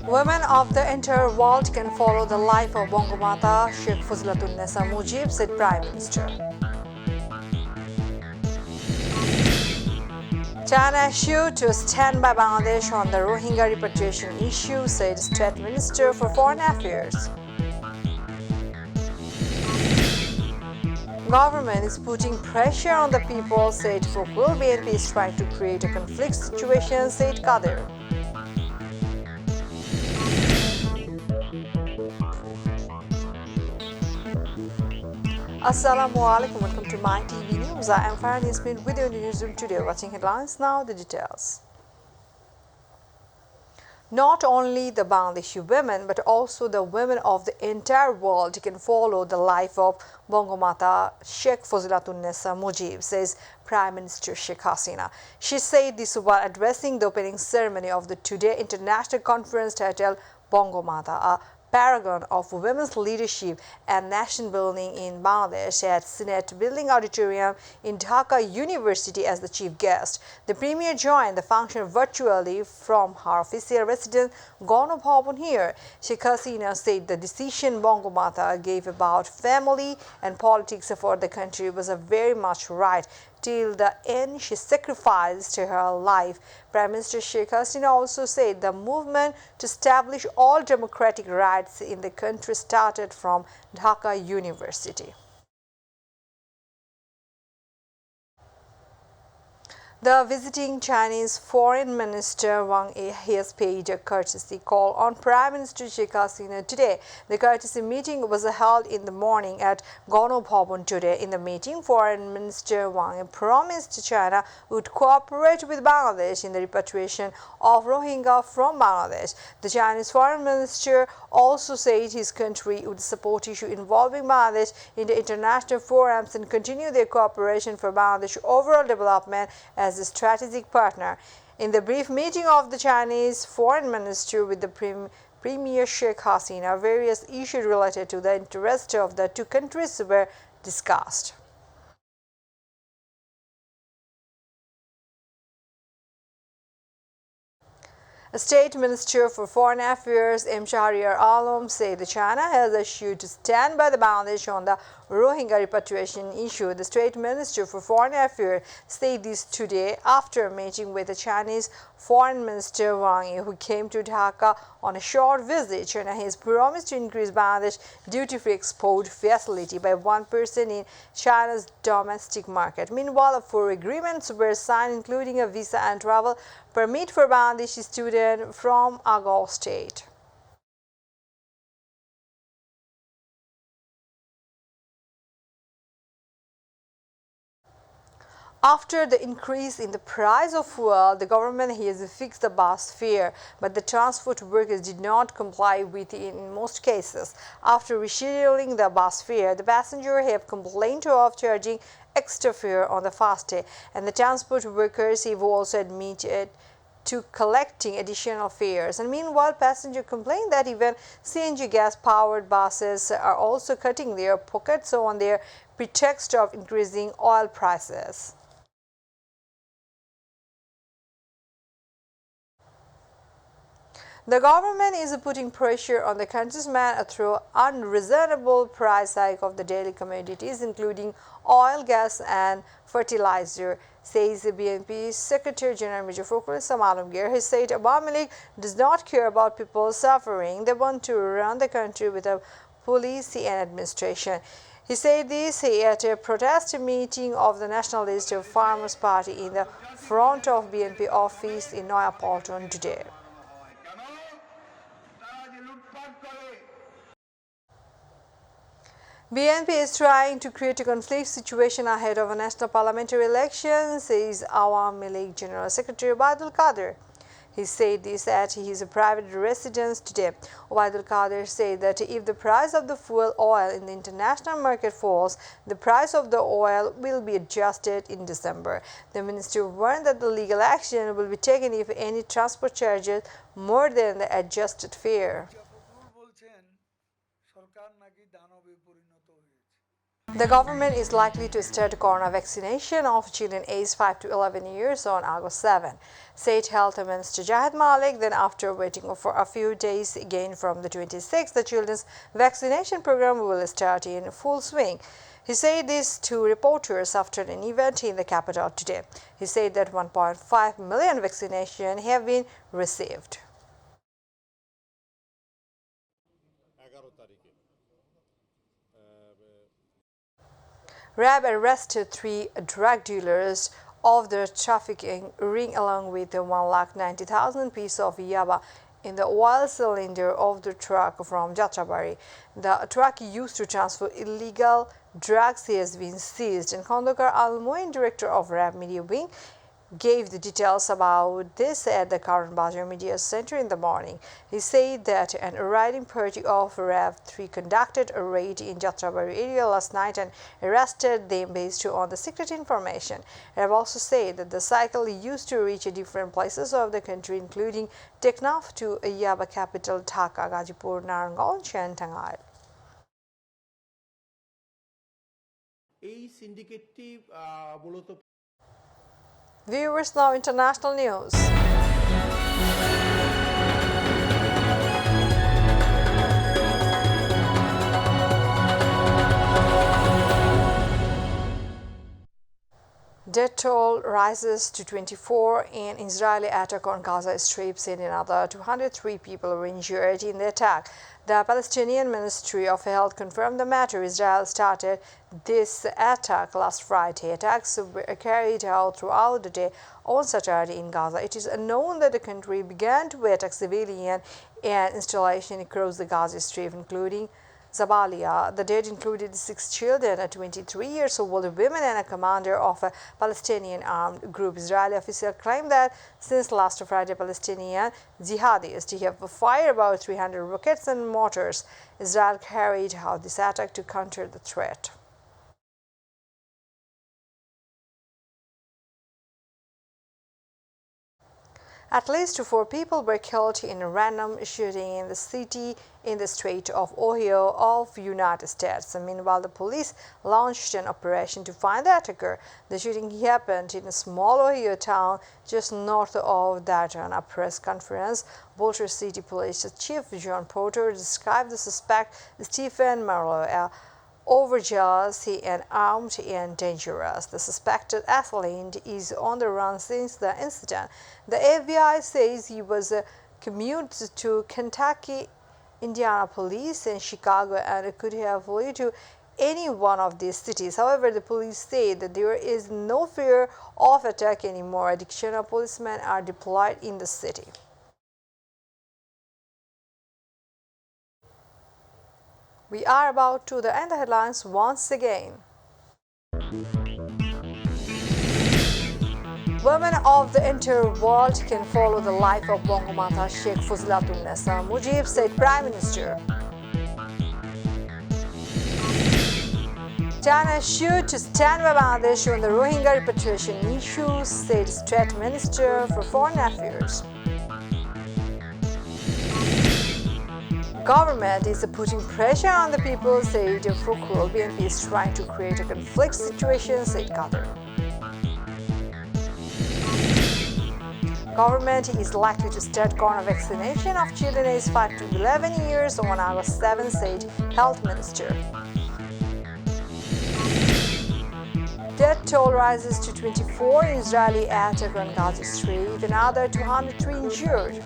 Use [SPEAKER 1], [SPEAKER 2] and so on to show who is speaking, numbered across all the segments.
[SPEAKER 1] Women of the entire world can follow the life of Bangla Sheikh Fazilatunnisa Mujib, said Prime Minister. China assured to stand by Bangladesh on the Rohingya repatriation issue, said State Minister for Foreign Affairs. Government is putting pressure on the people, said Fokul. BNP is trying to create a conflict situation, said Kadir. Assalamu alaikum, welcome to myTV News. I am Farhan Yasmin with you in the newsroom today. Watching headlines now, the details. Not only the Bangladeshi women but also the women of the entire world can follow the life of Bangla Sheikh Fazilatunnisa Mujib, says Prime Minister Sheikh Hasina. She said this while addressing the opening ceremony of the Today International Conference titled Bangla, a paragon of women's leadership and nation building in Bangladesh at Senate Building Auditorium in Dhaka University as the chief guest. The Premier joined the function virtually from her official residence, Gano Bhavan here. Sheikh Hasina said the decision Bangla gave about family and politics for the country was a very much right. Till the end, she sacrificed her life. Prime Minister Sheikh Hasina also said the movement to establish all democratic rights in the country started from Dhaka University. The visiting Chinese Foreign Minister Wang Yi has paid a courtesy call on Prime Minister Sheikh Hasina today. The courtesy meeting was held in the morning at Gano Bhavan today. In the meeting, Foreign Minister Wang Yi promised China would cooperate with Bangladesh in the repatriation of Rohingya from Bangladesh. The Chinese Foreign Minister also said his country would support issues involving Bangladesh in the international forums and continue their cooperation for Bangladesh's overall development as a strategic partner. In the brief meeting of the Chinese Foreign Minister with the Premier Sheikh Hasina, various issues related to the interests of the two countries were discussed. State Minister for Foreign Affairs M. Shahriar Alam said that China has assured to stand by the Bangladesh on the Rohingya repatriation issue. The State Minister for Foreign Affairs said this today after meeting with the Chinese Foreign Minister Wang Yi, who came to Dhaka on a short visit. China has promised to increase Bangladesh duty-free export facility by 1% in China's domestic market. Meanwhile, 4 agreements were signed, including a visa and travel permit for Bangladeshi students from Agha state. After the increase in the price of fuel, the government has fixed the bus fare, but the transport workers did not comply with it in most cases. After rescheduling the bus fare, the passengers have complained of charging extra fare on the fast day, and the transport workers have also admitted to collecting additional fares. And meanwhile, passengers complain that even CNG gas-powered buses are also cutting their pockets on their pretext of increasing oil prices. The government is putting pressure on the country's man through unreasonable price hike of the daily commodities, including oil, gas, and fertilizer, says the BNP Secretary General Major Fokul Alamgir. He said Awami League does not care about people suffering. They want to run the country with a policy and administration. He said this at a protest meeting of the Nationalist Farmers Party in the front of BNP office in Noyapalton today. BNP is trying to create a conflict situation ahead of a national parliamentary election, says Awami League General Secretary Obaidul Qadir. He said this at his private residence today. Obaidul Qadir said that if the price of the fuel oil in the international market falls, the price of the oil will be adjusted in December. The minister warned that the legal action will be taken if any transport charges more than the adjusted fare. The government is likely to start corona vaccination of children aged 5 to 11 years on August 7, said Health Minister Jahid Malik. Then, after waiting for a few days again from the 26th, the children's vaccination program will start in full swing. He said this to reporters after an event in the capital today. He said that 1.5 million vaccinations have been received. RAB arrested 3 drug dealers of the trafficking ring along with 190,000 pieces of yaba in the oil cylinder of the truck from Jatrabari. The truck used to transfer illegal drugs has been seized, and Khandakar Al-Moin, director of RAB Media Wing, gave the details about this at the Karan Bazar Media Center in the morning. He said that an riding party of RAB 3 conducted a raid in Jatrabari area last night and arrested them based on the secret information. RAB also said that the cycle used to reach different places of the country, including Teknaf to Yaba capital Dhaka, Gazipur, Naranganj and Tangal. Viewers, now international news. Death toll rises to 24 in Israeli attack on Gaza Strip, and another 203 people were injured in the attack. The Palestinian Ministry of Health confirmed the matter. Israel started this attack last Friday. Attacks were carried out throughout the day on Saturday in Gaza. It is known that the country began to attack civilian and installation across the Gaza Strip, including Zabalia. The dead included 6 children, a 23-year-old woman, and a commander of a Palestinian armed group. Israeli officials claim that since last Friday, Palestinian jihadists have fired about 300 rockets and mortars. Israel carried out this attack to counter the threat. At least 4 people were killed in a random shooting in the city in the state of Ohio of United States. Meanwhile, the police launched an operation to find the attacker. The shooting happened in a small Ohio town just north of Dayton. A press conference, Boulder City Police Chief John Porter described the suspect Stephen Marlowe overzealous and armed and dangerous. The suspected athlete is on the run since the incident. The FBI says he was commuted to Kentucky, Indianapolis, and Chicago, and could have fled to any one of these cities. However, the police say that there is no fear of attack anymore. Additional policemen are deployed in the city. We are about to end the headlines once again. Women of the entire world can follow the life of Bangla Sheikh Fuzilatun-Nisa Mujib, said Prime Minister. China should stand by Bangladesh on the Rohingya repatriation issue, said State Minister for Foreign Affairs. Government is putting pressure on the people, said Fukul. BNP is trying to create a conflict situation, said Qatar. Government is likely to start corona vaccination of children aged 5 to 11 years on August 7, said Health Minister. Death toll rises to 24 in Israeli attack on Gaza Strip, another 203 injured.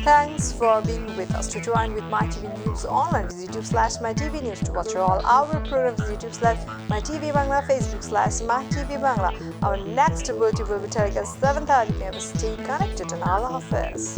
[SPEAKER 1] Thanks for being with us. To join with MyTV News online, visit YouTube/MyTV News. To watch all our programs, visit YouTube/MyTV Bangla, Facebook/MyTV Bangla. Our next bulletin will be taken at 7:30 p.m. Stay connected and Allah Hafiz.